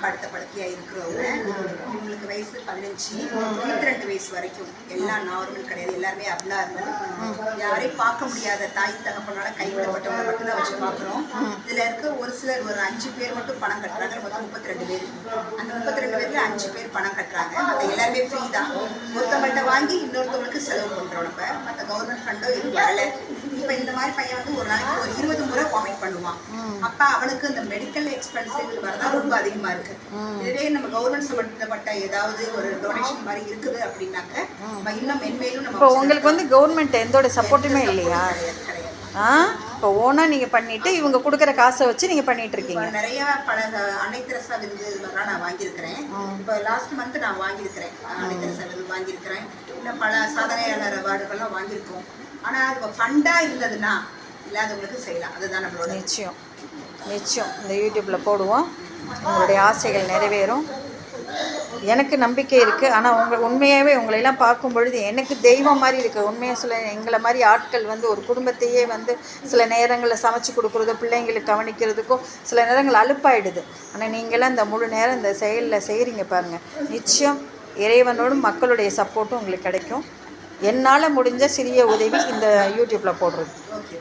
படுத்த படுக்கையாக இருக்கிறவங்க இவங்களுக்கு வயசு 15-22 வயசு வரைக்கும் எல்லாம் நார்மல் கிடையாது, எல்லாருமே அப்நார்மல். யாரையும் பார்க்க முடியாத தாய் தகப்பனால கைவிடப்பட்டவங்க மட்டும்தான் வச்சு பார்க்குறோம். இதில் இருக்க ஒரு சிலர் ஒரு 5 பேர் மட்டும் பணம் கட்டுறாங்க. மொத்தம் 32 பேர். அந்த 32 பேரில் 5 பேர் பணம் கட்டுறாங்க. மற்ற எல்லாருமே ஃப்ரீ தான். ஒருத்தவங்கள்ட்ட வாங்கி இன்னொருத்தவங்களுக்கு செலவு பண்ணுறோம். நம்ம மற்ற கவர்மெண்ட் ஃபண்டோ எதுவும் வரலை. இப்போ இந்த மாதிரி பையன் வந்து ஒரு நாளைக்கு ஒரு 20 முறை வாமிட் பண்ணுவான். அப்போ அவனுக்கு இந்த மெடிக்கல் எக்ஸ்பென்சிவ் வரதான் ரொம்ப அதிகமாக இருக்கு. இதுவே நம்ம கவர்மெண்ட் சம்பந்தப்பட்ட ஏதாவது ஒரு டொனேஷன் மாதிரி இருக்குது அப்படின்னாக்க இன்னும் மென்மேலும் நம்ம. இப்போ உங்களுக்கு வந்து கவர்மெண்ட் எந்தோட சப்போர்ட்டுமே இல்லையா? இப்போ ஓனா நீங்கள் பண்ணிட்டு இவங்க கொடுக்குற காசை வச்சு நீங்கள் பண்ணிட்டு இருக்கீங்க. நிறைய பல அன்னை தெரசா விருது இதெல்லாம் நான் வாங்கியிருக்கிறேன். இப்போ லாஸ்ட் மந்த் நான் வாங்கியிருக்கிறேன், அன்னை தெரசா விருது வாங்கியிருக்கிறேன். இன்னும் பல சாதனையாளர் அவார்டுகள்லாம் வாங்கியிருக்கோம். ஆனால் அது ஃபண்டாக இருந்ததுன்னா இல்லாதவங்களுக்கு செய்யலாம். அதுதான் நம்மளோட நிச்சயம். இந்த யூடியூப்பில் போடுவோம். உங்களுடைய ஆசைகள் நிறைவேறும். எனக்கு நம்பிக்கை இருக்குது. ஆனால் உண்மையாகவே உங்களையெல்லாம் பார்க்கும் பொழுது எனக்கு தெய்வம் மாதிரி இருக்குது. உண்மையாக சில எங்களை மாதிரி ஆட்கள் வந்து ஒரு குடும்பத்தையே வந்து சில நேரங்களில் சமைச்சு கொடுக்குறதோ பிள்ளைங்களுக்கு கவனிக்கிறதுக்கோ சில நேரங்கள் அலுப்பாயிடுது. ஆனால் நீங்களாம் இந்த முழு நேரம் இந்த செயலில் செய்கிறீங்க பாருங்கள். நிச்சயம் இறைவனோடும் மக்களுடைய சப்போர்ட்டும் உங்களுக்கு கிடைக்கும். என்னால் முடிஞ்ச சிறிய உதவி இந்த யூடியூப்பில் போடுறது. ஓகே.